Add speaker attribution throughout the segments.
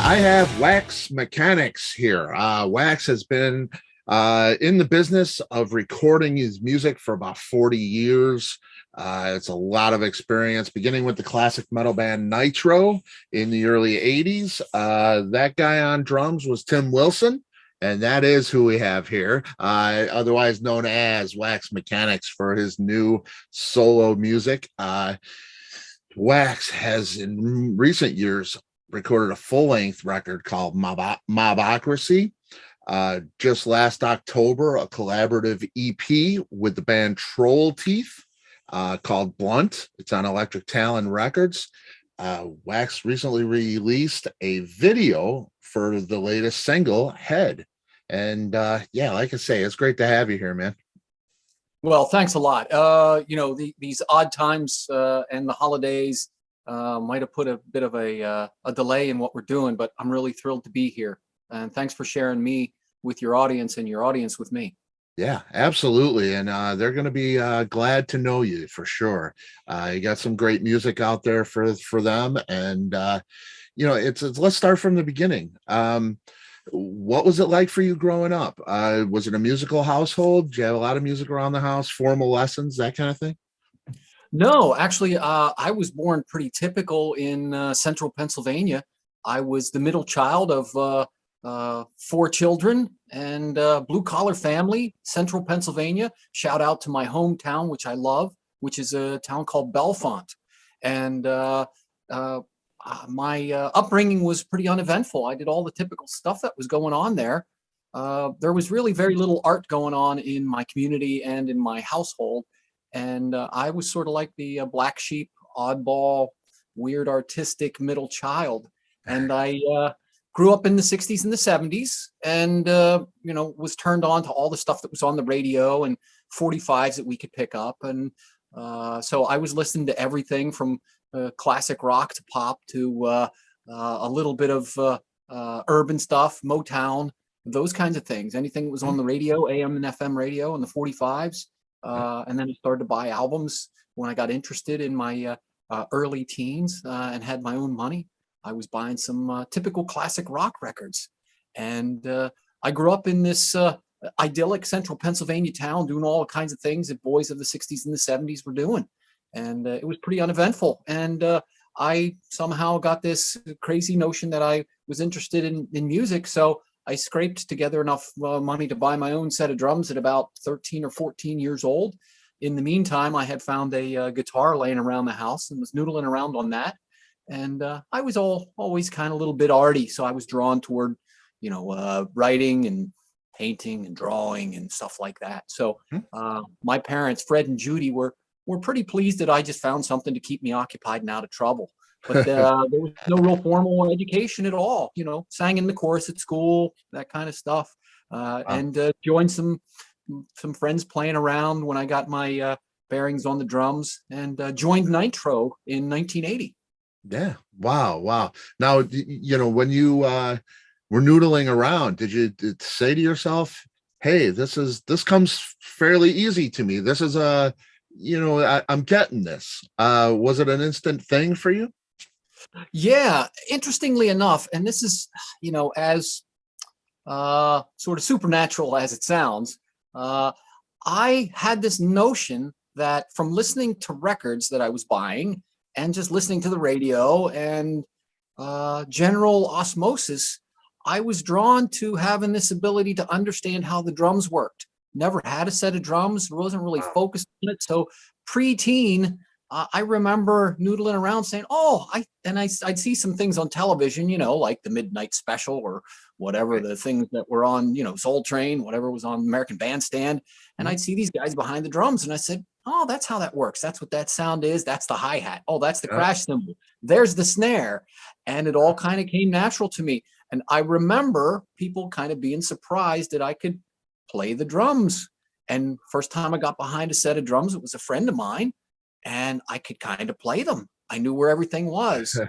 Speaker 1: I have Wax Mekanix here. Wax has been in the business of recording his music for about 40 years. It's a lot of experience, beginning with the classic metal band Nitro in the early 80s. That guy on drums was Tim Wilson, and that is who we have here, otherwise known as Wax Mekanix for his new solo music. Wax has, in recent years, recorded a full-length record called Mobocracy. Just last October, a collaborative EP with the band Troll Teeth called Blunt. It's on Electric Talon Records. Wax recently released a video for the latest single, Head. And yeah, like I say, it's great to have you here, man.
Speaker 2: Well, thanks a lot. These odd times and the holidays might have put a bit of a delay in what we're doing, but I'm really thrilled to be here. And thanks for sharing me with your audience and your audience with me.
Speaker 1: Yeah, absolutely. And they're going to be glad to know you for sure. You got some great music out there for them. And, let's start from the beginning. What was it like for you growing up? Was it a musical household? Did you have a lot of music around the house, formal lessons, that kind of thing?
Speaker 2: No, actually, I was born pretty typical in central Pennsylvania. I was the middle child of 4 children and blue collar family, central Pennsylvania. Shout out to my hometown, which I love, which is a town called Bellefonte. And my upbringing was pretty uneventful. I did all the typical stuff that was going on there. There was really very little art going on in my community and in my household. And I was sort of like the black sheep, oddball, weird artistic middle child. And I grew up in the 60s and the 70s and, was turned on to all the stuff that was on the radio and 45s that we could pick up. And so I was listening to everything from classic rock to pop to a little bit of urban stuff, Motown, those kinds of things. Anything that was on the radio, AM and FM radio in the 45s. And then I started to buy albums when I got interested in my early teens and had my own money. I was buying some typical classic rock records. And I grew up in this idyllic central Pennsylvania town doing all kinds of things that boys of the 60s and the 70s were doing. And it was pretty uneventful. And I somehow got this crazy notion that I was interested in music. So I scraped together enough money to buy my own set of drums at about 13 or 14 years old. In the meantime, I had found a guitar laying around the house and was noodling around on that. And I was always kind of a little bit arty. So I was drawn toward, writing and painting and drawing and stuff like that. So my parents, Fred and Judy, were pretty pleased that I just found something to keep me occupied and out of trouble. But there was no real formal education at all. Sang in the chorus at school, that kind of stuff, and joined some friends playing around when I got my bearings on the drums, and joined Nitro in 1980.
Speaker 1: Yeah. Wow. Now, when you were noodling around, did you say to yourself, "Hey, this comes fairly easy to me. This is I'm getting this." Was it an instant thing for you?
Speaker 2: Yeah, interestingly enough, and this is, as sort of supernatural as it sounds, I had this notion that from listening to records that I was buying and just listening to the radio and general osmosis, I was drawn to having this ability to understand how the drums worked. Never had a set of drums, wasn't really focused on it. So pre-teen, I remember noodling around saying, I'd see some things on television, like the Midnight Special or whatever, the things that were on, Soul Train, whatever was on American Bandstand. And I'd see these guys behind the drums. And I said, oh, that's how that works. That's what that sound is. That's the hi-hat. Oh, that's the crash cymbal. There's the snare. And it all kind of came natural to me. And I remember people kind of being surprised that I could play the drums. And first time I got behind a set of drums, it was a friend of mine. And I could kind of play them. I knew where everything was.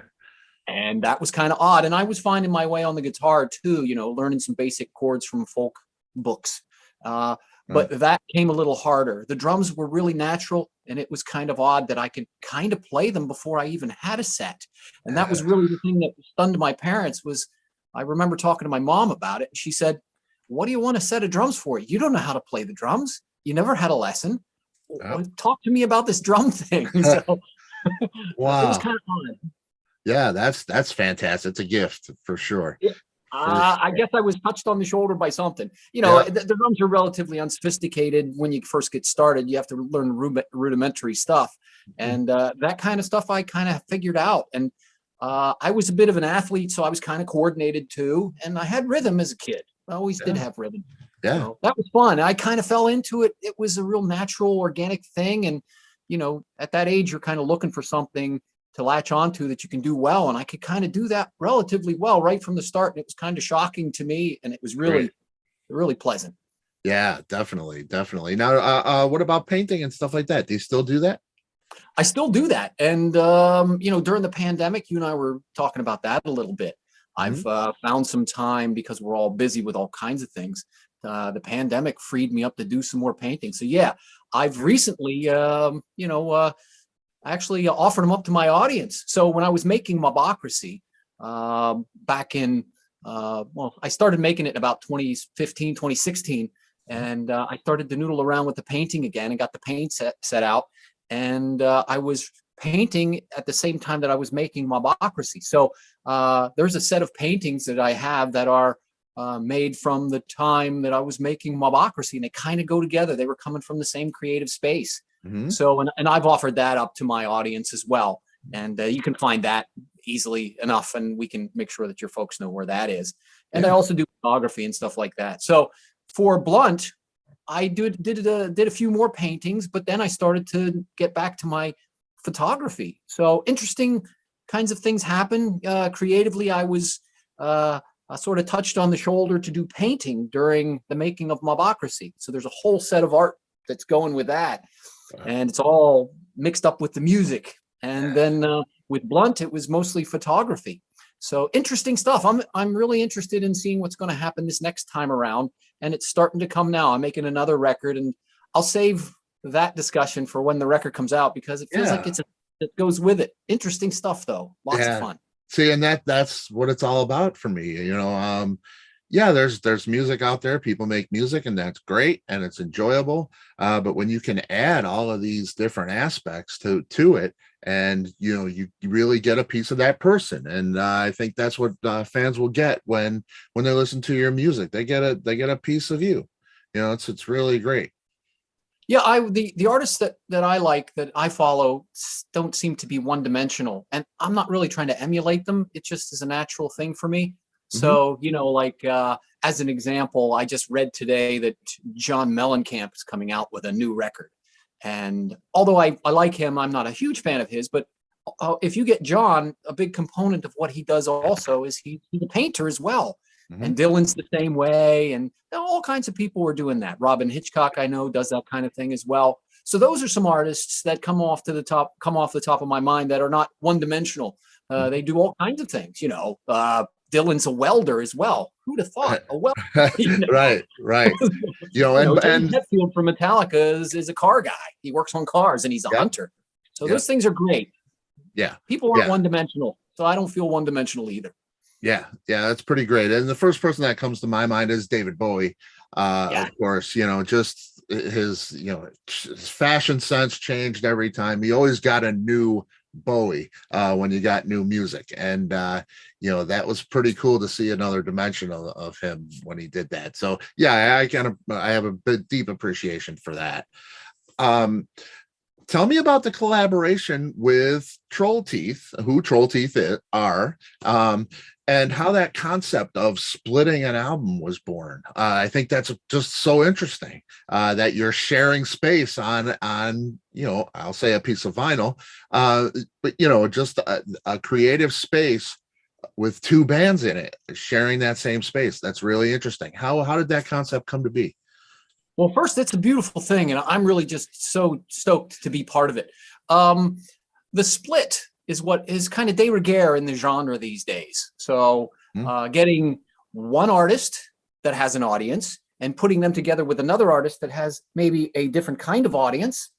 Speaker 2: And that was kind of odd. And I was finding my way on the guitar too, learning some basic chords from folk books. But that came a little harder. The drums were really natural, and it was kind of odd that I could kind of play them before I even had a set. And that was really the thing that stunned my parents was I remember talking to my mom about it. And she said, what do you want a set of drums for? You don't know how to play the drums. You never had a lesson.
Speaker 1: Oh.
Speaker 2: Talk to me about this drum thing. So
Speaker 1: Wow.
Speaker 2: it was kind of fun.
Speaker 1: Yeah, that's fantastic. It's a gift for sure.
Speaker 2: Yeah. I guess I was touched on the shoulder by something. You know, the drums are relatively unsophisticated when you first get started. You have to learn rudimentary stuff. And that kind of stuff I kind of figured out. And I was a bit of an athlete, so I was kind of coordinated too. And I had rhythm as a kid. I always did have rhythm.
Speaker 1: Yeah.
Speaker 2: So that was fun. I kind of fell into it. It was a real natural, organic thing. And, you know, at that age, you're kind of looking for something to latch onto that you can do well. And I could kind of do that relatively well right from the start. And it was kind of shocking to me. And it was really, really pleasant.
Speaker 1: Yeah, definitely. Definitely. Now, what about painting and stuff like that? Do you still do that?
Speaker 2: I still do that. And, you know, during the pandemic, you and I were talking about that a little bit. I've found some time because we're all busy with all kinds of things. The pandemic freed me up to do some more painting. So, yeah, I've recently, you know, actually offered them up to my audience. So when I was making Mobocracy back in, well, I started making it in about 2015, 2016. And I started to noodle around with the painting again and got the paint set out. And I was painting at the same time that I was making Mobocracy. So there's a set of paintings that I have that are made from the time that I was making Mobocracy, and they kind of go together. They were coming from the same creative space. So, and I've offered that up to my audience as well. And you can find that easily enough, and we can make sure that your folks know where that is. And I also do photography and stuff like that. So for Blunt, I did a few more paintings, but then I started to get back to my photography. So interesting kinds of things happen. Creatively, I was sort of touched on the shoulder to do painting during the making of Mobocracy. So there's a whole set of art that's going with that. And it's all mixed up with the music. And then with Blunt, it was mostly photography. So interesting stuff. I'm really interested in seeing what's going to happen this next time around. And it's starting to come now. I'm making another record, and I'll save that discussion for when the record comes out, because it feels like it goes with it. Interesting stuff, though. Lots of fun.
Speaker 1: See, and that's what it's all about for me. You know, yeah, there's music out there. People make music, and that's great, and it's enjoyable. But when you can add all of these different aspects to it, and you know, you really get a piece of that person, and I think that's what fans will get when they listen to your music. They get a piece of you. You know, it's really great.
Speaker 2: Yeah, the artists that I like, that I follow, don't seem to be one dimensional, and I'm not really trying to emulate them. It just is a natural thing for me. So, you know, like as an example, I just read today that John Mellencamp is coming out with a new record. And although I like him, I'm not a huge fan of his. But if you get John, a big component of what he does also is he's a painter as well. And Dylan's the same way. And all kinds of people are doing that. Robin Hitchcock, I know, does that kind of thing as well. So those are some artists that come off the top of my mind that are not one dimensional. They do all kinds of things, you know. Dylan's a welder as well. Who'd have thought? A welder. You know? Right.
Speaker 1: You know, and
Speaker 2: Hetfield from Metallica is a car guy. He works on cars, and he's a hunter. So those things are great. Yeah. People aren't one dimensional, so I don't feel one dimensional either.
Speaker 1: Yeah, that's pretty great. And the first person that comes to my mind is David Bowie. Of course, you know, just his fashion sense changed every time. He always got a new Bowie when you got new music, and you know, that was pretty cool to see another dimension of him when he did that. So yeah, I have a bit deep appreciation for that. Tell me about the collaboration with Troll Teeth, who Troll Teeth are, and how that concept of splitting an album was born. I think that's just so interesting that you're sharing space on, you know, I'll say a piece of vinyl, but you know, just a creative space with two bands in it, sharing that same space. That's really interesting. How did that concept come to be?
Speaker 2: Well, first, it's a beautiful thing, and I'm really just so stoked to be part of it. The split is what is kind of de rigueur in the genre these days. So getting one artist that has an audience and putting them together with another artist that has maybe a different kind of audience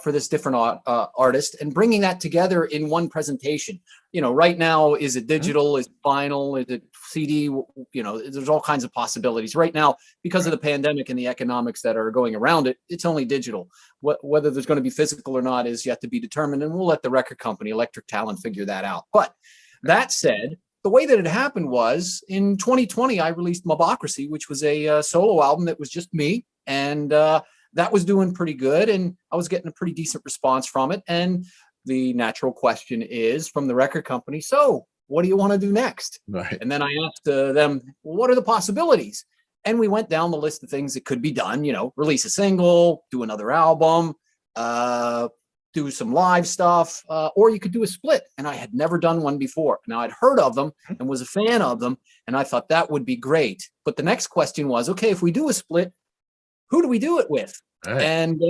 Speaker 2: for this different artist, and bringing that together in one presentation. You know, right now, is it digital? Is it vinyl? Is it CD, there's all kinds of possibilities. Right now, because of the pandemic and the economics that are going around it, it's only digital. Whether there's going to be physical or not is yet to be determined, and we'll let the record company, Electric Talon, figure that out. But that said, the way that it happened was in 2020, I released Mobocracy, which was a solo album that was just me. And that was doing pretty good. And I was getting a pretty decent response from it. And the natural question is from the record company, so what do you want to do next?
Speaker 1: Right.
Speaker 2: And then I asked them, well, what are the possibilities? And we went down the list of things that could be done, release a single, do another album, do some live stuff, or you could do a split. And I had never done one before. Now I'd heard of them and was a fan of them, and I thought that would be great. But the next question was, okay, if we do a split, who do we do it with? Right. And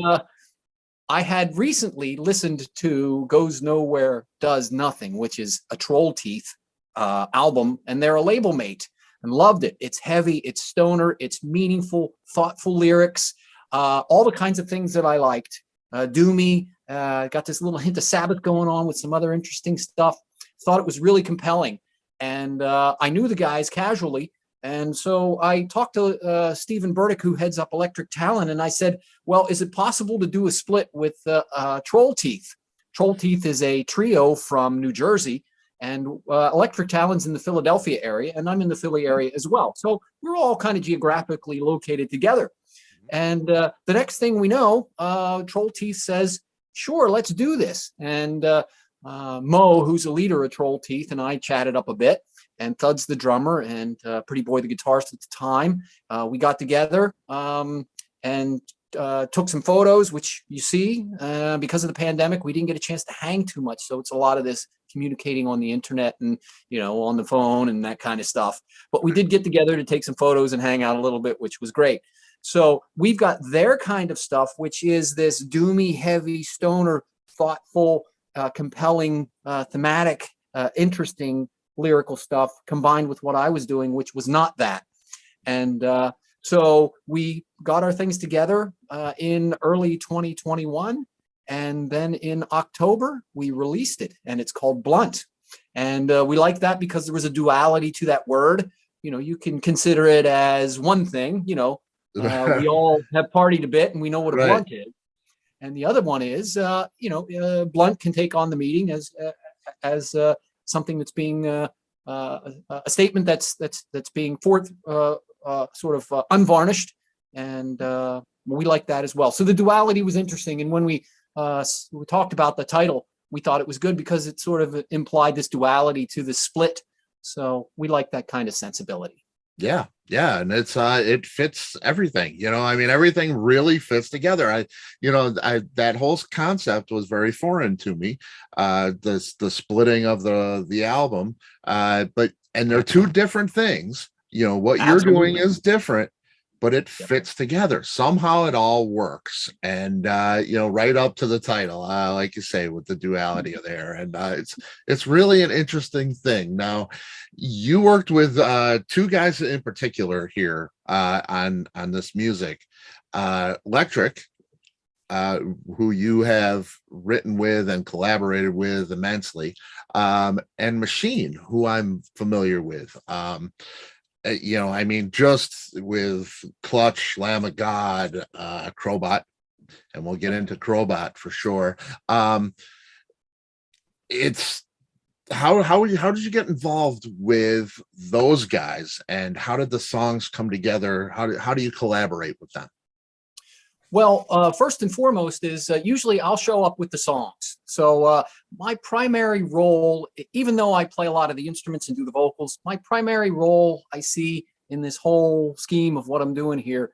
Speaker 2: I had recently listened to Goes Nowhere, Does Nothing, which is a Troll Teeth album, and they're a label mate, and loved it. It's heavy, it's stoner, it's meaningful, thoughtful lyrics, all the kinds of things that I liked. Doomy, got this little hint of Sabbath going on with some other interesting stuff. Thought it was really compelling. And I knew the guys casually. And so I talked to Stephen Burdick, who heads up Electric Talon, and I said, well, is it possible to do a split with Troll Teeth? Troll Teeth is a trio from New Jersey, and Electric Talon's in the Philadelphia area, and I'm in the Philly area as well. So we're all kind of geographically located together. And the next thing we know, Troll Teeth says, sure, let's do this. And Mo, who's a leader of Troll Teeth, and I chatted up a bit, and Thud's the drummer, and Pretty Boy the guitarist at the time. We got together and took some photos, which you see, because of the pandemic, we didn't get a chance to hang too much. So it's a lot of this communicating on the internet and, on the phone and that kind of stuff. But we did get together to take some photos and hang out a little bit, which was great. So we've got their kind of stuff, which is this doomy, heavy, stoner, thoughtful, compelling, thematic, interesting lyrical stuff combined with what I was doing, which was not that. And so we got our things together in early 2021. And then in October, we released it, and it's called Blunt. And we like that because there was a duality to that word. You can consider it as one thing, we all have partied a bit and we know what a blunt is. And the other one is, blunt can take on the meaning as something that's being a statement that's being sort of unvarnished, and we like that as well. So the duality was interesting, and when we talked about the title, we thought it was good because it sort of implied this duality to the split. So we like that kind of sensibility.
Speaker 1: Yeah, and it fits everything. Everything really fits together. That whole concept was very foreign to me. The splitting of the album, and they're two different things. What Absolutely. You're doing is different, but it fits together. Somehow it all works, and right up to the title, like you say, with the duality of there, and it's really an interesting thing. Now, you worked with two guys in particular here on this music, Lectriq, who you have written with and collaborated with immensely, and Machine, who I'm familiar with. Just with Clutch, Lamb of God, Crobot, and we'll get into Crobot for sure. It's how did you get involved with those guys, and how did the songs come together? How do you collaborate with them?
Speaker 2: Well, first and foremost is usually I'll show up with the songs. So my primary role, even though I play a lot of the instruments and do the vocals, my primary role I see in this whole scheme of what I'm doing here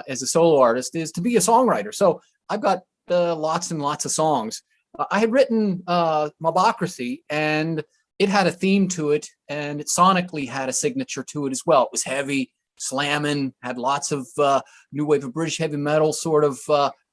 Speaker 2: as a solo artist is to be a songwriter. So I've got lots and lots of songs. I had written Mobocracy, and it had a theme to it, and it sonically had a signature to it as well. It was heavy, slamming, had lots of new wave of British heavy metal sort of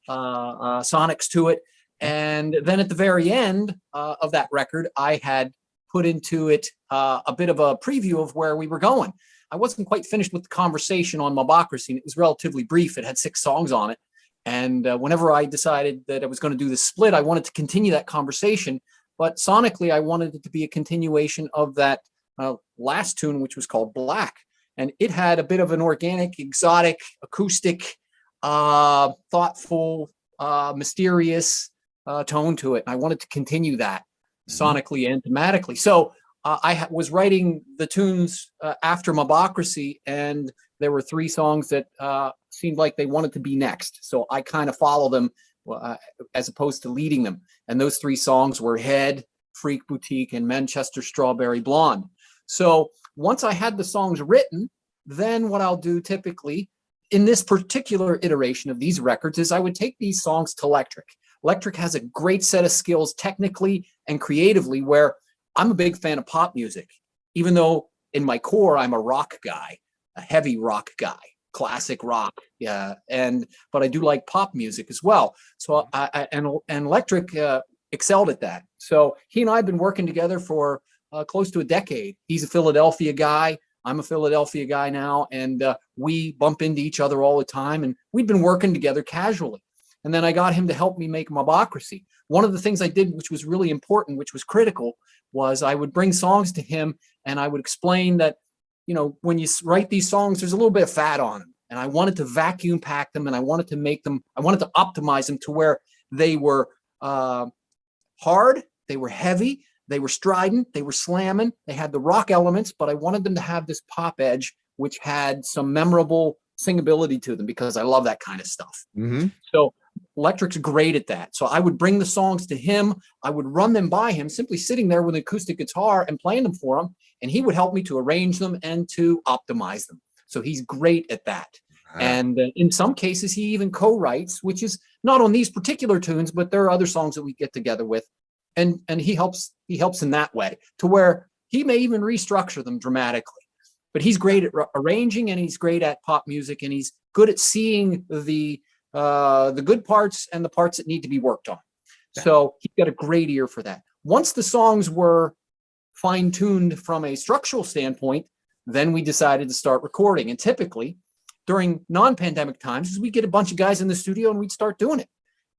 Speaker 2: sonics to it. And then at the very end of that record, I had put into it a bit of a preview of where we were going. I wasn't quite finished with the conversation on Mobocracy, and it was relatively brief. It had 6 songs on it. And whenever I decided that I was going to do this split, I wanted to continue that conversation. But sonically, I wanted it to be a continuation of that last tune, which was called Black. And it had a bit of an organic, exotic, acoustic, thoughtful, mysterious tone to it. And I wanted to continue that sonically and thematically. So I was writing the tunes after Mobocracy, and there were 3 songs that seemed like they wanted to be next. So I kind of follow them as opposed to leading them. And those 3 songs were Head, Freak Boutique, and Manchester Strawberry Blonde. So once I had the songs written, then what I'll do typically in this particular iteration of these records is I would take these songs to Lectriq. Lectriq has a great set of skills technically and creatively, where I'm a big fan of pop music, even though in my core, I'm a rock guy, a heavy rock guy, classic rock. Yeah. But I do like pop music as well. So and Lectriq excelled at that. So he and I have been working together for close to a decade. He's a Philadelphia guy. I'm a Philadelphia guy now, and we bump into each other all the time, and we've been working together casually. And then I got him to help me make Mobocracy. One of the things I did, which was really important, which was critical, was I would bring songs to him and I would explain that, when you write these songs, there's a little bit of fat on them. And I wanted to vacuum pack them, and I wanted to optimize them to where they were hard, they were heavy, they were strident, they were slamming, they had the rock elements, but I wanted them to have this pop edge, which had some memorable singability to them, because I love that kind of stuff. So Lectriq's great at that. So I would bring the songs to him. I would run them by him, simply sitting there with an acoustic guitar and playing them for him. And he would help me to arrange them and to optimize them. So he's great at that. And in some cases, he even co-writes, which is not on these particular tunes, but there are other songs that we get together with. And he helps in that way, to where he may even restructure them dramatically. But he's great at arranging, and he's great at pop music, and he's good at seeing the good parts and the parts that need to be worked on. So he's got a great ear for that. Once the songs were fine-tuned from a structural standpoint, then we decided to start recording. And typically, during non-pandemic times, we get a bunch of guys in the studio and we'd start doing it.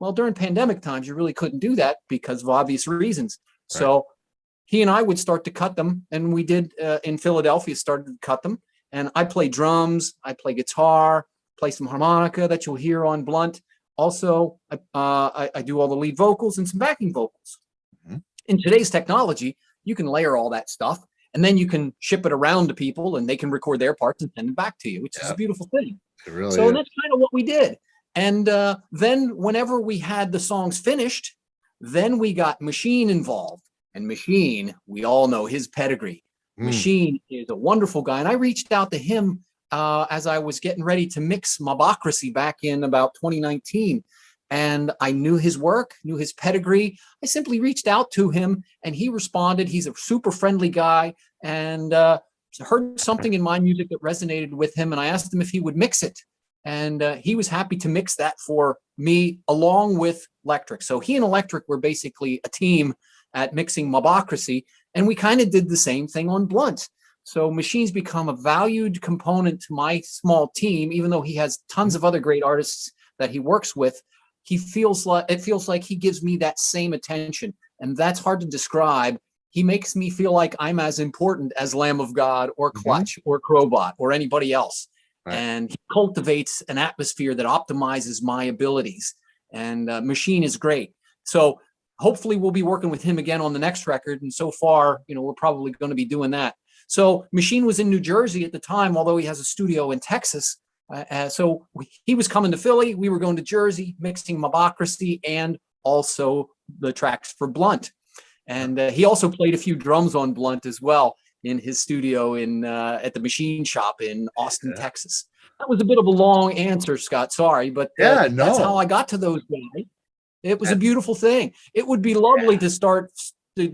Speaker 2: Well, during pandemic times, you really couldn't do that because of obvious reasons. Right. So he and I would start to cut them, and we did in Philadelphia, started to cut them. And I play drums, I play guitar, play some harmonica that you'll hear on Blunt. Also, I do all the lead vocals and some backing vocals. In today's technology, you can layer all that stuff, and then you can ship it around to people, and they can record their parts and send them back to you, which is a beautiful thing. It really is. That's kind of what we did. And then whenever we had the songs finished, then we got Machine involved. And Machine, we all know his pedigree. Machine is a wonderful guy. And I reached out to him as I was getting ready to mix Mobocracy back in about 2019. And I knew his work, knew his pedigree. I simply reached out to him, and he responded. He's a super friendly guy, and heard something in my music that resonated with him. And I asked him if he would mix it. And he was happy to mix that for me along with Lectriq. So he and Lectriq were basically a team at mixing Mobocracy. And we kind of did the same thing on Blunt. So Machine's become a valued component to my small team, even though he has tons of other great artists that he works with. It feels like he gives me that same attention. And that's hard to describe. He makes me feel like I'm as important as Lamb of God or Clutch or Crobot or anybody else. Right. And he cultivates an atmosphere that optimizes my abilities. And Machine is great. So hopefully we'll be working with him again on the next record. And so far, we're probably going to be doing that. So Machine was in New Jersey at the time, although he has a studio in Texas. So he was coming to Philly. We were going to Jersey, mixing Mobocracy and also the tracks for Blunt. And he also played a few drums on Blunt as well in his studio at the Machine Shop in Austin, Texas. That was a bit of a long answer, Scott. Sorry, but that's how I got to those guys. It was a beautiful thing. It would be lovely to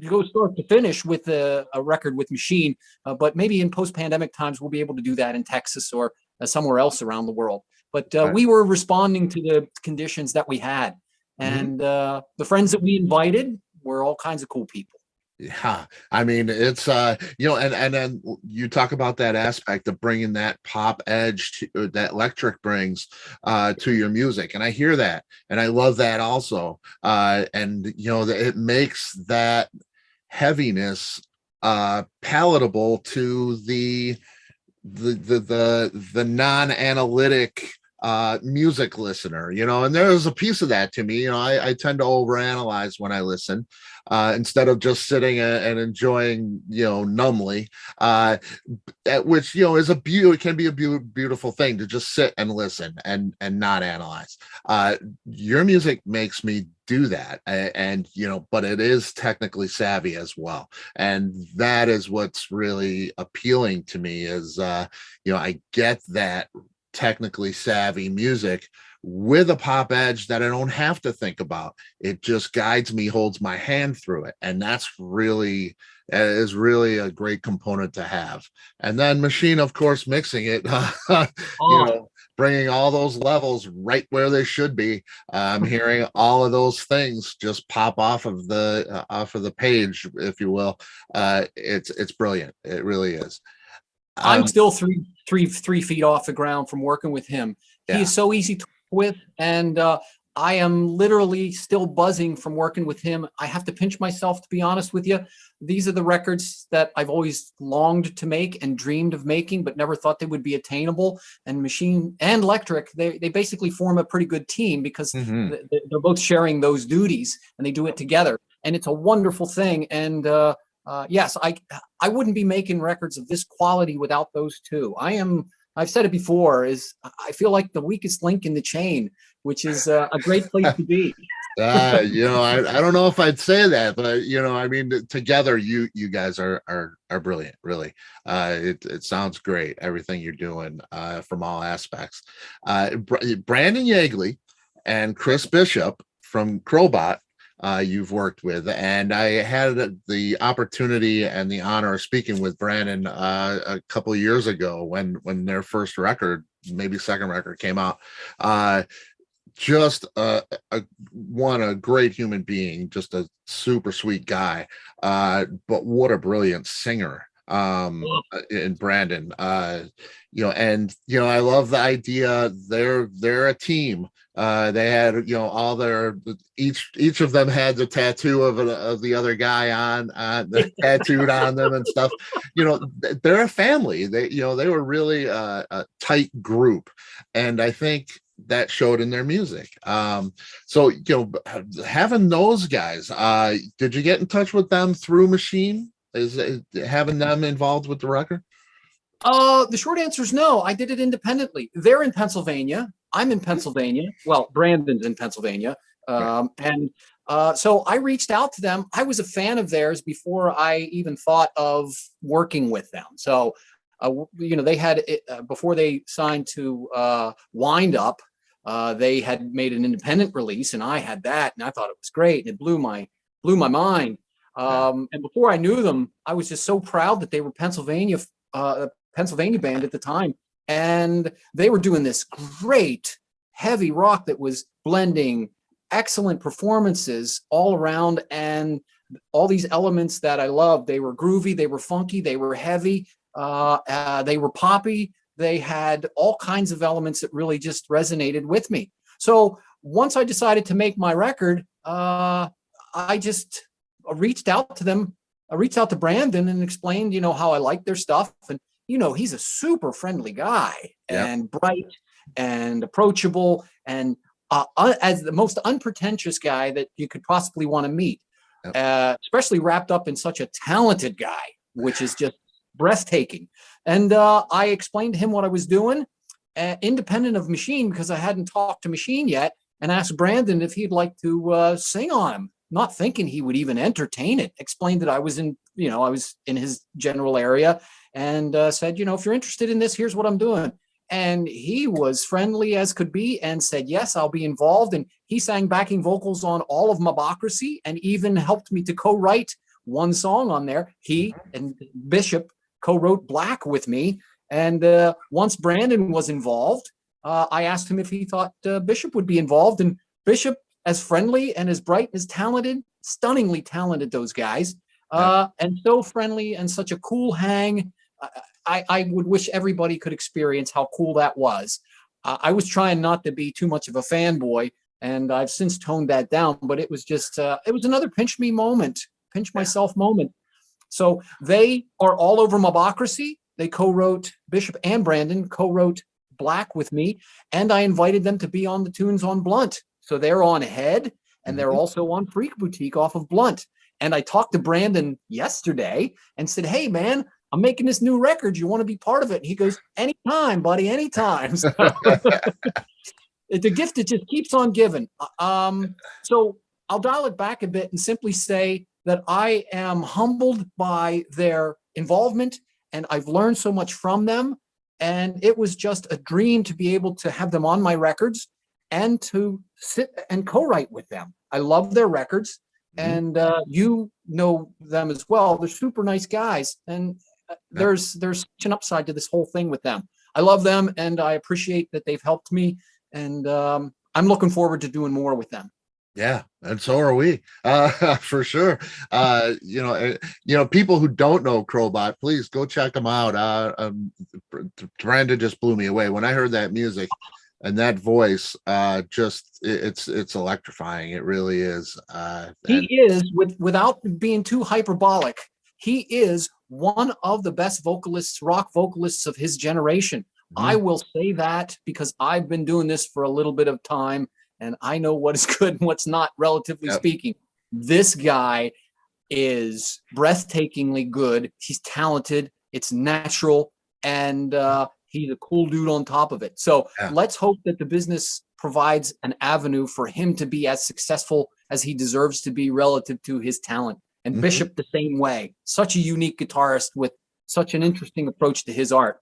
Speaker 2: go start to finish with a record with Machine, but maybe in post-pandemic times we'll be able to do that in Texas or somewhere else around the world. But we were responding to the conditions that we had, and the friends that we invited were all kinds of cool people.
Speaker 1: Yeah, I mean, it's and then you talk about that aspect of bringing that pop edge that Lectriq brings to your music, and I hear that, and I love that also. And it makes that heaviness palatable to the non-analytic music listener, and there's a piece of that to me. I tend to overanalyze when I listen, instead of just sitting and enjoying, numbly, which, is it can be a beautiful thing to just sit and listen and not analyze. Your music makes me do that, and but it is technically savvy as well, and that is what's really appealing to me is I get that technically savvy music with a pop edge that I don't have to think about. It just guides me, holds my hand through it, and that's really is really a great component to have. And then Machine, of course, mixing it, bringing all those levels right where they should be. I'm hearing all of those things just pop off of the page, if you will. It's brilliant. It really is.
Speaker 2: I'm still three feet off the ground from working with him.
Speaker 1: Yeah.
Speaker 2: He is so easy to work with, and I am literally still buzzing from working with him. I have to pinch myself, to be honest with you. These are the records that I've always longed to make and dreamed of making, but never thought they would be attainable. And Machine and Lectriq, they basically form a pretty good team because they're both sharing those duties, and they do it together. And it's a wonderful thing. And yes, I wouldn't be making records of this quality without those two. I've said it before, I feel like the weakest link in the chain, which is a great place to be.
Speaker 1: I don't know if I'd say that, but I mean, together you guys are brilliant, really. It sounds great, everything you're doing, from all aspects. Brandon Yeagley and Chris Bishop from Crobot, you've worked with, and I had the opportunity and the honor of speaking with Brandon a couple of years ago when their first record, maybe second record, came out. Just a great human being, just a super sweet guy, but what a brilliant singer in Brandon. I love the idea they're a team. They had all their each of them had the tattoo of the other guy on tattooed on them and stuff. They're a family. They were really a tight group, and I think that showed in their music. So having those guys, did you get in touch with them through Machine? Is having them involved with the record?
Speaker 2: The short answer is no. I did it independently. They're in Pennsylvania. I'm in Pennsylvania. Well, Brandon's in Pennsylvania. And so I reached out to them. I was a fan of theirs before I even thought of working with them. So, they had, before they signed to Wind Up, they had made an independent release, and I had that, and I thought it was great, and it blew my mind. And before I knew them, I was just so proud that they were Pennsylvania band at the time, and they were doing this great heavy rock that was blending excellent performances all around, and all these elements that I loved. They were groovy, they were funky, they were heavy, they were poppy. They had all kinds of elements that really just resonated with me. So once I decided to make my record, I just reached out to them. I reached out to Brandon and explained, how I liked their stuff. And, he's a super friendly guy, and bright and approachable, and as the most unpretentious guy that you could possibly want to meet, especially wrapped up in such a talented guy, which is just breathtaking. And I explained to him what I was doing, independent of Machine, because I hadn't talked to Machine yet, and asked Brandon if he'd like to sing on him, not thinking he would even entertain it. Explained that I was in his general area, and said, if you're interested in this, here's what I'm doing. And he was friendly as could be and said, yes, I'll be involved. And he sang backing vocals on all of Mobocracy and even helped me to co-write one song on there. He and Bishop co-wrote Black with me. And once Brandon was involved, I asked him if he thought Bishop would be involved. And Bishop, as friendly and as bright, as talented, stunningly talented, those guys, and so friendly and such a cool hang. I would wish everybody could experience how cool that was. I was trying not to be too much of a fanboy, and I've since toned that down, but it was just, it was another pinch myself moment So they are all over Mobocracy. They co-wrote, Bishop and Brandon co-wrote Black with me, and I invited them to be on the tunes on Blunt. So they're on Head, and they're also on Freak Boutique off of Blunt. And I talked to Brandon yesterday and said, hey, man, I'm making this new record. You want to be part of it? And he goes, anytime, buddy, anytime. So, the gift, it just keeps on giving. So I'll dial it back a bit and simply say that I am humbled by their involvement, and I've learned so much from them. And it was just a dream to be able to have them on my records and to sit and co-write with them. I love their records, and you know them as well. They're super nice guys, and there's such an upside to this whole thing with them. I love them, and I appreciate that they've helped me, and I'm looking forward to doing more with them.
Speaker 1: Yeah, and so are we, for sure. People who don't know Crobot, please go check them out. Brandon just blew me away when I heard that music and that voice. It's electrifying. It really is.
Speaker 2: He is, without being too hyperbolic, he is one of the best vocalists, rock vocalists of his generation. I will say that because I've been doing this for a little bit of time, and I know what is good and what's not, relatively speaking. This guy is breathtakingly good. He's talented. It's natural. And he's a cool dude on top of it. So let's hope that the business provides an avenue for him to be as successful as he deserves to be relative to his talent. And Bishop the same way. Such a unique guitarist with such an interesting approach to his art.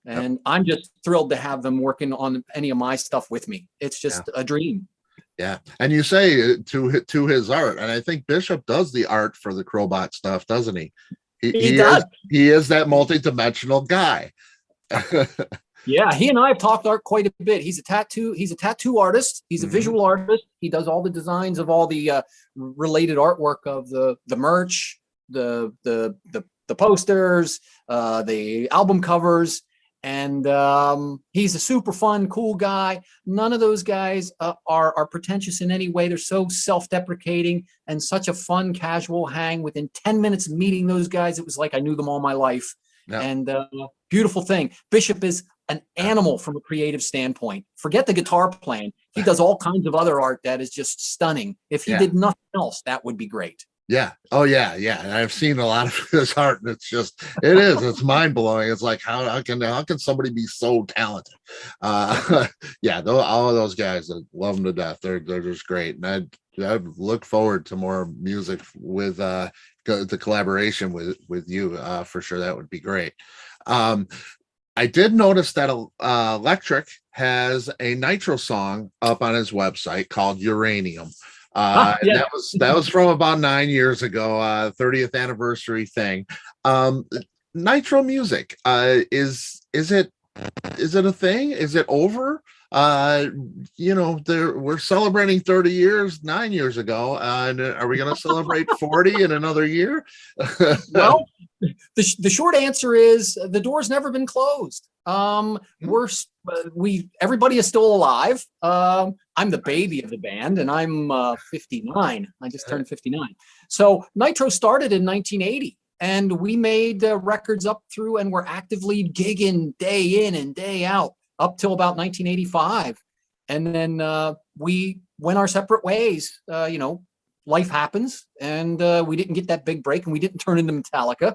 Speaker 2: And I'm just thrilled to have them working on any of my stuff with me. It's just a dream.
Speaker 1: Yeah. And you say to his art, and I think Bishop does the art for the Crobot stuff, doesn't he? He does. He is that multi-dimensional guy.
Speaker 2: Yeah, he and I have talked art quite a bit. He's a tattoo artist. He's a visual artist. He does all the designs of all the related artwork of the merch, the posters, the album covers. And he's a super fun, cool guy. None of those guys are pretentious in any way. They're so self-deprecating and such a fun, casual hang. Within 10 minutes of meeting those guys, it was like I knew them all my life. And beautiful thing. Bishop is an animal from a creative standpoint. Forget the guitar playing. He does all kinds of other art that is just stunning. If he did nothing else, that would be great.
Speaker 1: Yeah. Oh, yeah. Yeah. And I've seen a lot of his art, and it's mind blowing. It's like, how can somebody be so talented? All of those guys, I love them to death. They're just great. And I look forward to more music with the collaboration with you for sure. That would be great. I did notice that Lectriq has a Nitro song up on his website called Uranium. That was from about 9 years ago, 30th anniversary thing. Nitro music, is it a thing? Is it over? We're celebrating 30 years 9 years ago, and are we going to celebrate 40 in another year?
Speaker 2: Well, the short answer is the door's never been closed. Everybody is still alive. I'm the baby of the band, and I'm 59. I just turned 59. So Nitro started in 1980, and we made records up through, and we're actively gigging day in and day out up till about 1985. And then we went our separate ways. Life happens, and we didn't get that big break, and we didn't turn into Metallica.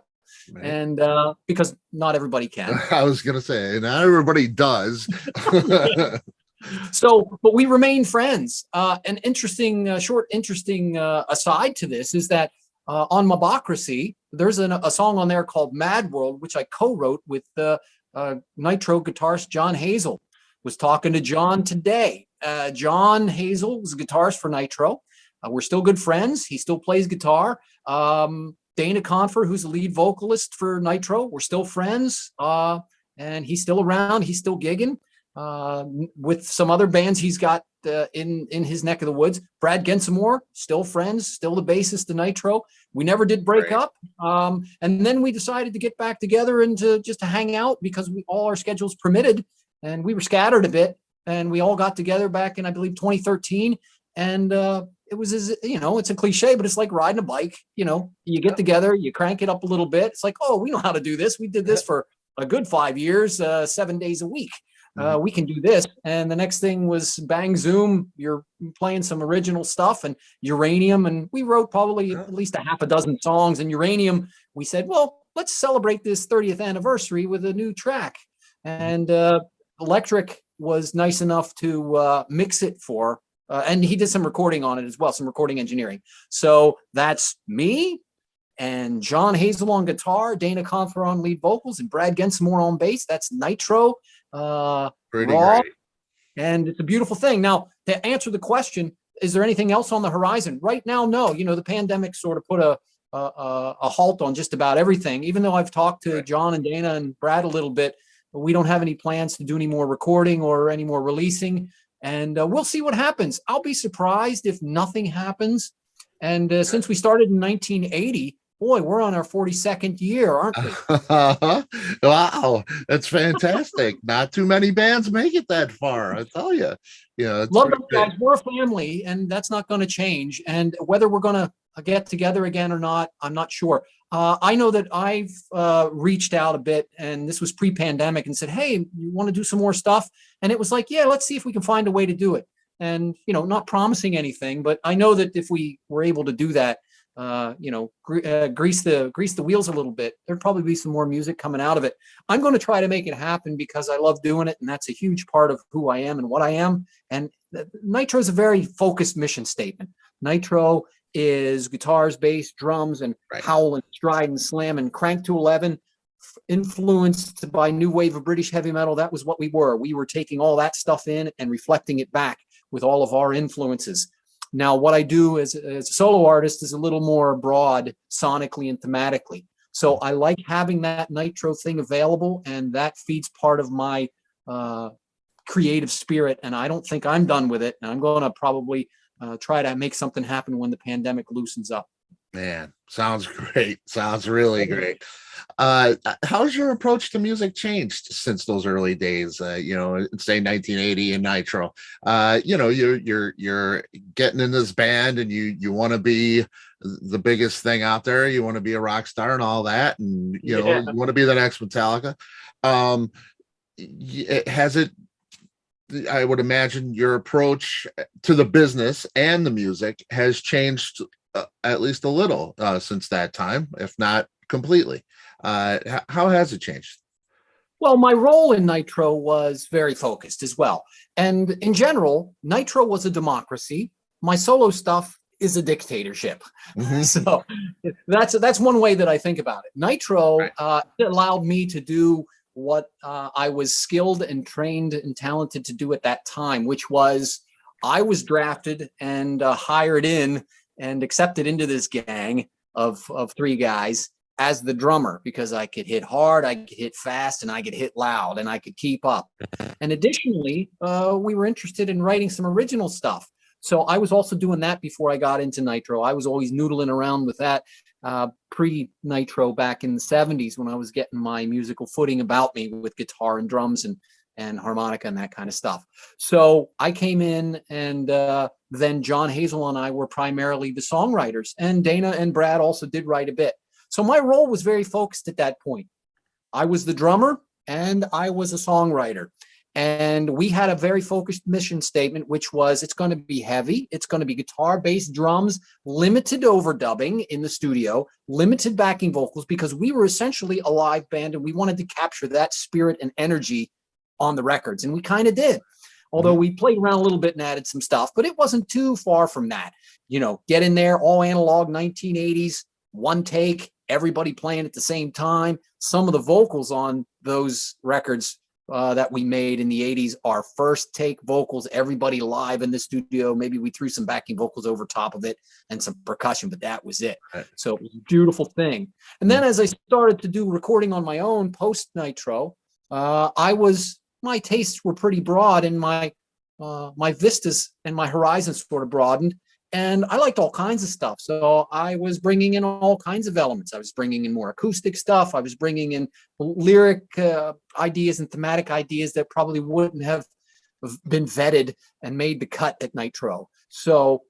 Speaker 2: Right. And because not everybody can.
Speaker 1: I was gonna say, not everybody does.
Speaker 2: But we remain friends. An interesting aside to this is that on Mobocracy, there's a song on there called Mad World, which I co-wrote with Nitro guitarist John Hazel. Was talking to John today. John Hazel was a guitarist for Nitro. We're still good friends. He still plays guitar. Dana Confer, who's the lead vocalist for Nitro, we're still friends, and he's still around. He's still gigging with some other bands he's got in his neck of the woods. Brad Gensamore, still friends, still the bassist of Nitro. We never did break up, and then we decided to get back together and to hang out because all our schedules permitted, and we were scattered a bit, and we all got together back in, I believe, 2013. And it was, as you know, it's a cliche, but it's like riding a bike. You know, you get together, you crank it up a little bit. It's like, oh, we know how to do this. We did this for a good 5 years, 7 days a week. We can do this. And the next thing was bang, zoom, you're playing some original stuff, and Uranium. And we wrote probably at least a half a dozen songs. And Uranium, we said, well, let's celebrate this 30th anniversary with a new track. And Lectriq was nice enough to mix it for, and he did some recording on it as well, some recording engineering. So that's me and John Hazel on guitar, Dana Confer on lead vocals, and Brad Gensimore on bass. That's Nitro.
Speaker 1: Pretty
Speaker 2: raw,
Speaker 1: great.
Speaker 2: And it's a beautiful thing. Now, to answer the question, is there anything else on the horizon? Right now, no. You know, the pandemic sort of put a halt on just about everything. Even though I've talked to John and Dana and Brad a little bit, we don't have any plans to do any more recording or any more releasing. And we'll see what happens. I'll be surprised if nothing happens. And since we started in 1980, boy, we're on our 42nd year, aren't we?
Speaker 1: Wow, that's fantastic. Not too many bands make it that far, I tell you. Yeah,
Speaker 2: love those guys. We're a family, and that's not going to change. And whether we're going to get together again or not, I'm not sure. I know that I've reached out a bit, and this was pre-pandemic, and said, hey, you want to do some more stuff? And it was like, yeah, let's see if we can find a way to do it. And, you know, not promising anything, but I know that if we were able to do that, you know, grease the wheels a little bit, there'd probably be some more music coming out of it. I'm going to try to make it happen because I love doing it, and that's a huge part of who I am and what I am. And Nitro is a very focused mission statement. Nitro is guitars, bass, drums, and howl and stride and slam and crank to 11, influenced by new wave of British heavy metal. That was what we were. We were taking all that stuff in and reflecting it back with all of our influences. Now, what I do as a solo artist is a little more broad sonically and thematically. So I like having that Nitro thing available, and that feeds part of my creative spirit. And I don't think I'm done with it. And I'm going to probably try to make something happen when the pandemic loosens up.
Speaker 1: Man, sounds great. Sounds really great. How's your approach to music changed since those early days? You know, say 1980 and Nitro. You know, you're getting in this band, and you want to be the biggest thing out there. You want to be a rock star and all that, and you know, you want to be the next Metallica. Has it? I would imagine your approach to the business and the music has changed at least a little since that time, if not completely. How has it changed?
Speaker 2: Well, my role in Nitro was very focused as well. And in general, Nitro was a democracy. My solo stuff is a dictatorship. So that's one way that I think about it. Nitro allowed me to do what I was skilled and trained and talented to do at that time, which was I was drafted and hired in and accepted into this gang of 3 guys as the drummer, because I could hit hard, I could hit fast, and I could hit loud, and I could keep up. And additionally, we were interested in writing some original stuff. So I was also doing that before I got into Nitro. I was always noodling around with that pre-Nitro back in the 70s when I was getting my musical footing about me with guitar and drums and harmonica and that kind of stuff. So I came in, and then John Hazel and I were primarily the songwriters, and Dana and Brad also did write a bit. So my role was very focused at that point. I was the drummer and I was a songwriter. And we had a very focused mission statement, which was it's going to be heavy. It's going to be guitar, bass, drums, limited overdubbing in the studio, limited backing vocals, because we were essentially a live band and we wanted to capture that spirit and energy on the records. And we kind of did, although we played around a little bit and added some stuff, but it wasn't too far from that. You know, get in there, all analog 1980s, one take, everybody playing at the same time. Some of the vocals on those records that we made in the 80s are first take vocals, everybody live in the studio. Maybe we threw some backing vocals over top of it and some percussion, but that was it. So it was a beautiful thing. And then as I started to do recording on my own post Nitro, my tastes were pretty broad, and my vistas and my horizons sort of broadened. And I liked all kinds of stuff. So I was bringing in all kinds of elements. I was bringing in more acoustic stuff. I was bringing in lyric ideas and thematic ideas that probably wouldn't have been vetted and made the cut at Nitro. So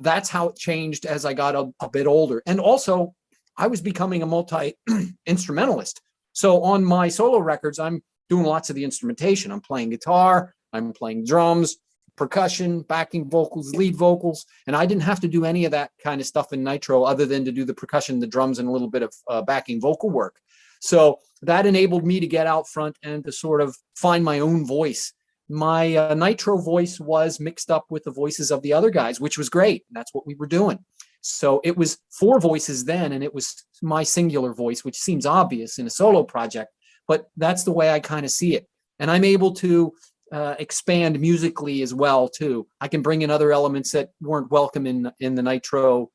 Speaker 2: that's how it changed as I got a bit older. And also, I was becoming a multi-instrumentalist. So on my solo records, I'm doing lots of the instrumentation. I'm playing guitar, I'm playing drums, percussion, backing vocals, lead vocals, and I didn't have to do any of that kind of stuff in Nitro other than to do the percussion, the drums, and a little bit of backing vocal work. So that enabled me to get out front and to sort of find my own voice. My Nitro voice was mixed up with the voices of the other guys, which was great. That's what we were doing. So it was 4 voices then, and it was my singular voice, which seems obvious in a solo project, but that's the way I kind of see it. And I'm able to expand musically as well too. I can bring in other elements that weren't welcome in the Nitro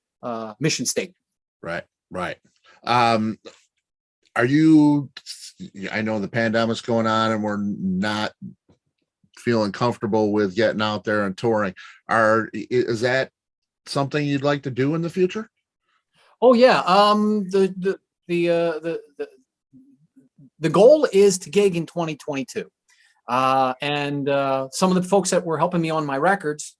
Speaker 2: mission state.
Speaker 1: Right. Are you, I know the pandemic's going on and we're not feeling comfortable with getting out there and touring. Is that something you'd like to do in the future?
Speaker 2: Oh yeah. The goal is to gig in 2022. And some of the folks that were helping me on my records,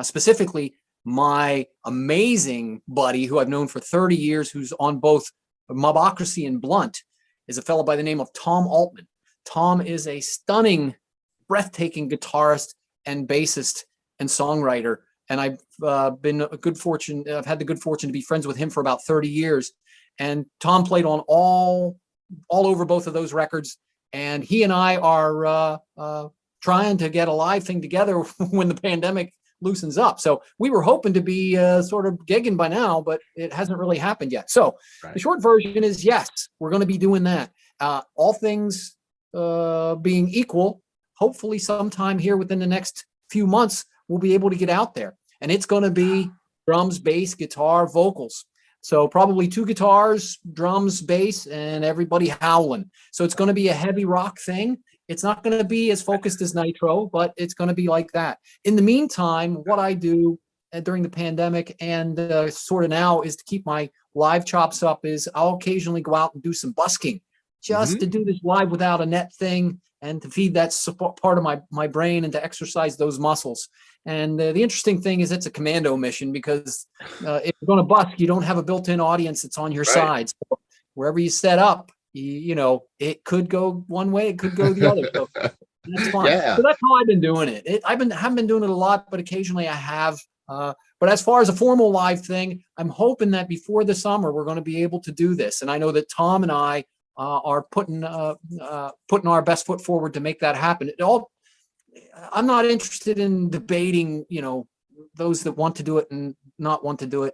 Speaker 2: specifically my amazing buddy who I've known for 30 years, who's on both Mobocracy and Blunt, is a fellow by the name of Tom Altman. Tom is a stunning, breathtaking guitarist and bassist and songwriter. And I've had the good fortune to be friends with him for about 30 years. And Tom played on all over both of those records. And he and I are trying to get a live thing together when the pandemic loosens up. So we were hoping to be sort of gigging by now, but it hasn't really happened yet. So The short version is yes, we're going to be doing that. All things being equal, hopefully sometime here within the next few months, we'll be able to get out there. And it's going to be drums, bass, guitar, vocals. So probably 2 guitars, drums, bass, and everybody howling. So it's going to be a heavy rock thing. It's not going to be as focused as Nitro, but it's going to be like that. In the meantime, what I do during the pandemic and sort of now is to keep my live chops up is I'll occasionally go out and do some busking just to do this live without a net thing and to feed that support part of my brain and to exercise those muscles. And the interesting thing is it's a commando mission because if you're going to busk, you don't have a built-in audience that's on your side. So wherever you set up, you know, it could go one way, it could go the other. So that's fine.
Speaker 1: Yeah.
Speaker 2: So that's how I've been doing it. Haven't been doing it a lot, but occasionally I have. But as far as a formal live thing, I'm hoping that before the summer we're going to be able to do this. And I know that Tom and I are putting our best foot forward to make that happen. I'm not interested in debating, you know, those that want to do it and not want to do it.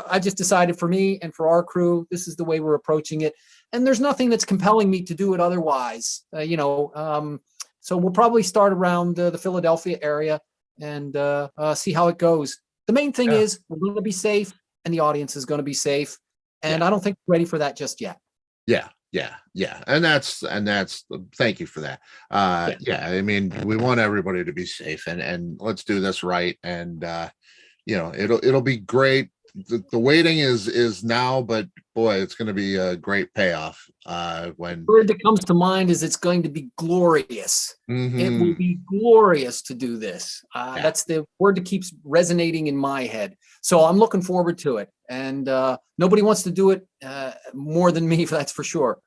Speaker 2: I just decided for me and for our crew, this is the way we're approaching it. And there's nothing that's compelling me to do it otherwise, so we'll probably start around the Philadelphia area and see how it goes. The main thing is we're going to be safe and the audience is going to be safe. And I don't think we're ready for that just yet.
Speaker 1: Yeah. And that's thank you for that. I mean, we want everybody to be safe and let's do this right. And it'll be great. The waiting is now, but boy, it's going to be a great payoff. When the
Speaker 2: word that comes to mind is it's going to be glorious. It will be glorious to do this. That's the word that keeps resonating in my head. So I'm looking forward to it. And nobody wants to do it more than me, that's for sure.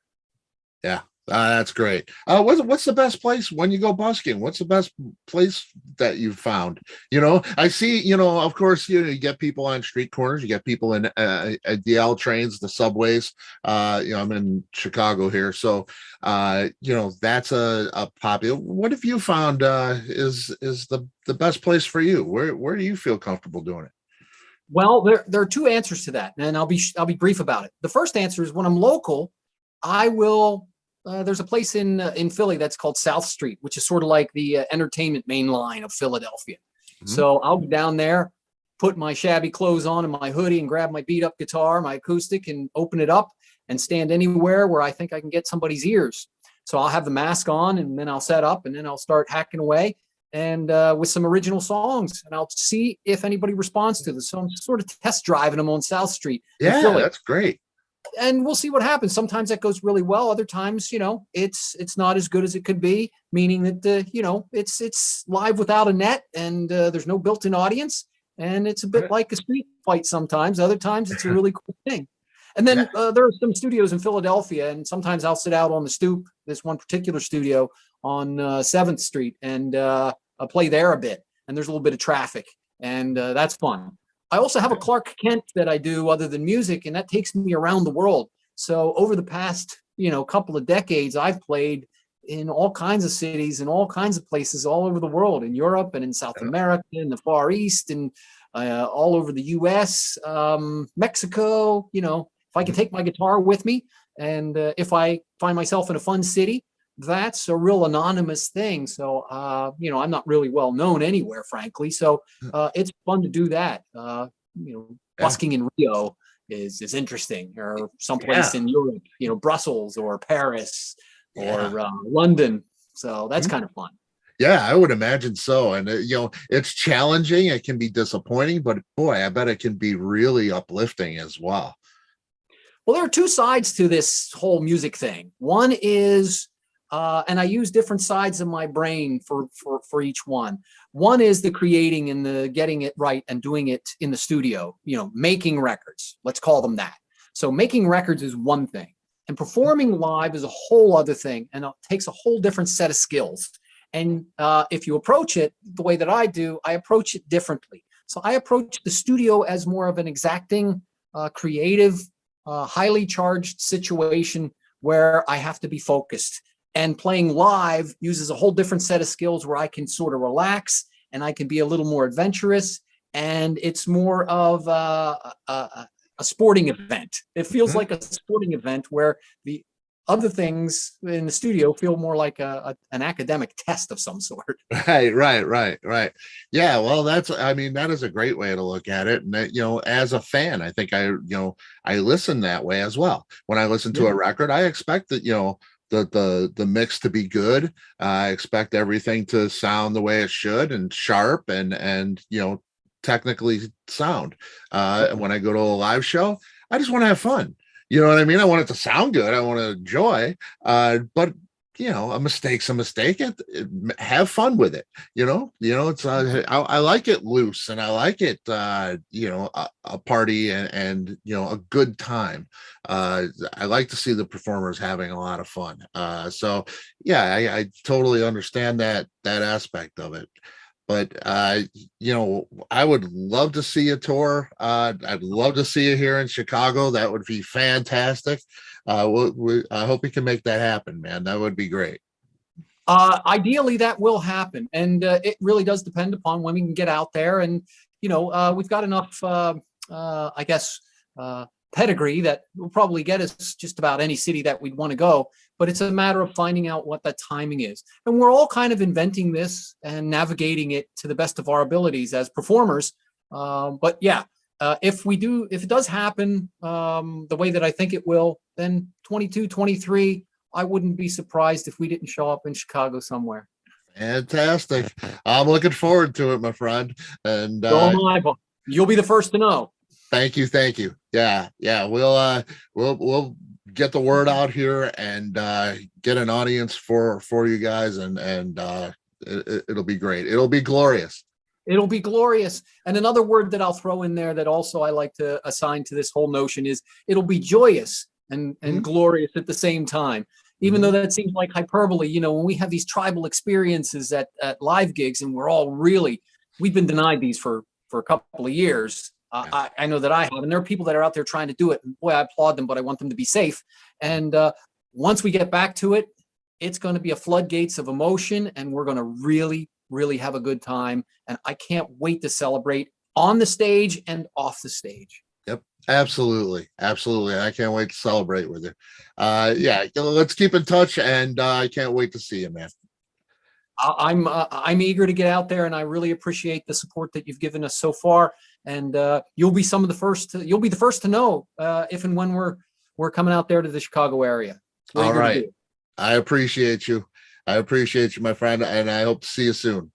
Speaker 1: Yeah, that's great. What's the best place when you go busking? What's the best place that you've found? You know, I see, of course, you get people on street corners, you get people in the L trains, the subways. I'm in Chicago here. So, that's a popular. What have you found is the best place for you? Where do you feel comfortable doing it?
Speaker 2: Well, there are 2 answers to that, and I'll be brief about it. The first answer is when I'm local, I will. There's a place in Philly that's called South Street, which is sort of like the entertainment main line of Philadelphia. So I'll go down there, put my shabby clothes on and my hoodie, and grab my beat up guitar, my acoustic, and open it up and stand anywhere where I think I can get somebody's ears. So I'll have the mask on, and then I'll set up, and then I'll start hacking away. And with some original songs, and I'll see if anybody responds to this. So I'm sort of test driving them on South Street.
Speaker 1: Yeah, that's great.
Speaker 2: and we'll see what happens. Sometimes that goes really well. Other times, it's not as good as it could be, meaning that, it's live without a net, and there's no built-in audience. And it's a bit like a street fight sometimes. Other times it's a really cool thing. And then there are some studios in Philadelphia, and sometimes I'll sit out on the stoop, this one particular studio on 7th Street, and I'll play there a bit. And there's a little bit of traffic, and that's fun. I also have a Clark Kent that I do other than music, and that takes me around the world. So over the past, couple of decades, I've played in all kinds of cities and all kinds of places all over the world, in Europe and in South America, in the Far East, and all over the US, Mexico. If I can take my guitar with me, and if I find myself in a fun city, that's a real anonymous thing. So, I'm not really well known anywhere, frankly. So it's fun to do that. Busking in Rio is interesting, or someplace in Europe, Brussels or Paris or London. So that's kind of fun.
Speaker 1: Yeah, I would imagine so. And, it's challenging. It can be disappointing, but boy, I bet it can be really uplifting as well.
Speaker 2: Well, there are two sides to this whole music thing. One is, and I use different sides of my brain for each one. One is the creating and the getting it right and doing it in the studio, making records. Let's call them that. So making records is one thing. And performing live is a whole other thing, and it takes a whole different set of skills. And if you approach it the way that I do, I approach it differently. So I approach the studio as more of an exacting, creative, highly charged situation where I have to be focused. And playing live uses a whole different set of skills where I can sort of relax and I can be a little more adventurous. And it's more of a sporting event. It feels like a sporting event, where the other things in the studio feel more like an academic test of some sort.
Speaker 1: Right. Yeah, well, that is a great way to look at it. And as a fan, I think I listen that way as well. When I listen to a record, I expect that, the mix to be good. I expect everything to sound the way it should, and sharp, and technically sound. And when I go to a live show, I just want to have fun. You know what I mean? I want it to sound good. I want to enjoy. But a mistake's a mistake. Have fun with it. It's I like it loose, and I like it a party and a good time. I like to see the performers having a lot of fun. So yeah, I totally understand that aspect of it. But I would love to see a tour. I'd love to see you here in Chicago. That would be fantastic. I hope we can make that happen, man. That would be great.
Speaker 2: Ideally, that will happen, and it really does depend upon when we can get out there. And we've got enough, I guess, pedigree that will probably get us just about any city that we'd want to go. But it's a matter of finding out what that timing is. And we're all kind of inventing this and navigating it to the best of our abilities as performers. But yeah, if it does happen the way that I think it will, then 22, 23, I wouldn't be surprised if we didn't show up in Chicago somewhere.
Speaker 1: Fantastic. I'm looking forward to it, my friend. And
Speaker 2: you'll be the first to know.
Speaker 1: Thank you. Yeah. We'll get the word out here and get an audience for you guys, and it'll be great. It'll be glorious.
Speaker 2: It'll be glorious. And another word that I'll throw in there that also I like to assign to this whole notion is it'll be joyous and glorious at the same time. Even though that seems like hyperbole, when we have these tribal experiences at live gigs, and we've been denied these for a couple of years. I know that I have, and there are people that are out there trying to do it. And boy, I applaud them, but I want them to be safe. And once we get back to it, it's going to be a floodgates of emotion, and we're going to really, really have a good time. And I can't wait to celebrate on the stage and off the stage.
Speaker 1: Yep, absolutely. I can't wait to celebrate with you. Yeah, let's keep in touch, and I can't wait to see you, man.
Speaker 2: I'm eager to get out there, and I really appreciate the support that you've given us so far. And you'll be you'll be the first to know if and when we're coming out there to the Chicago area.
Speaker 1: All right. I appreciate you. My friend, and I hope to see you soon.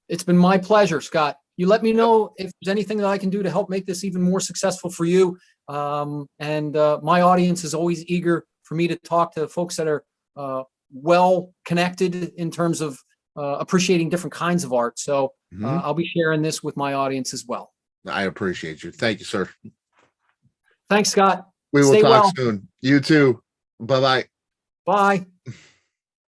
Speaker 2: It's been my pleasure, Scott. You let me know if there's anything that I can do to help make this even more successful for you. And my audience is always eager for me to talk to folks that are well connected in terms of appreciating different kinds of art. So I'll be sharing this with my audience as well.
Speaker 1: I appreciate you. Thank you, sir.
Speaker 2: Thanks, Scott.
Speaker 1: We will
Speaker 2: Stay
Speaker 1: talk
Speaker 2: well.
Speaker 1: soon. You too. Bye-bye.
Speaker 2: Bye.